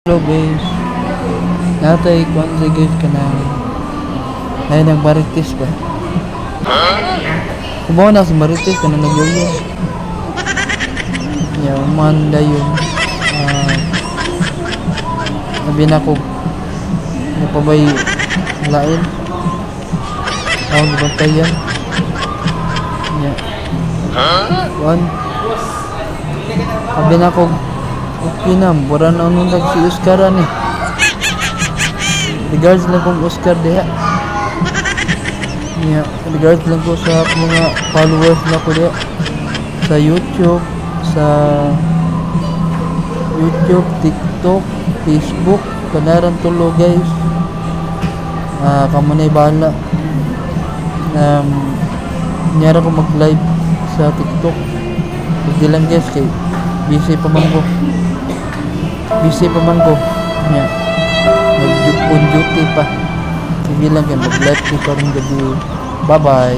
Hello guys, natay kung ano guys ka na ay nagbaritis ba? Kumawa na sa marites ka na nagyoyo. Yaman dayon. Sabi na ko napabay lain. Gibantayan. One. Sabi na ko okay na, buran na nung si Oscar ni. Regards lang kong Oscar diha. Regards lang ko sa mga followers na ko diha. Sa YouTube, TikTok, Facebook, kanaran tulo guys. Kamo na bahala. Nyara ko mag-live sa TikTok. Hindi lang guys kay busy pa man ko. Mag-on duty pa. Sige lang yan, mag-live ko karong gabi. Bye bye.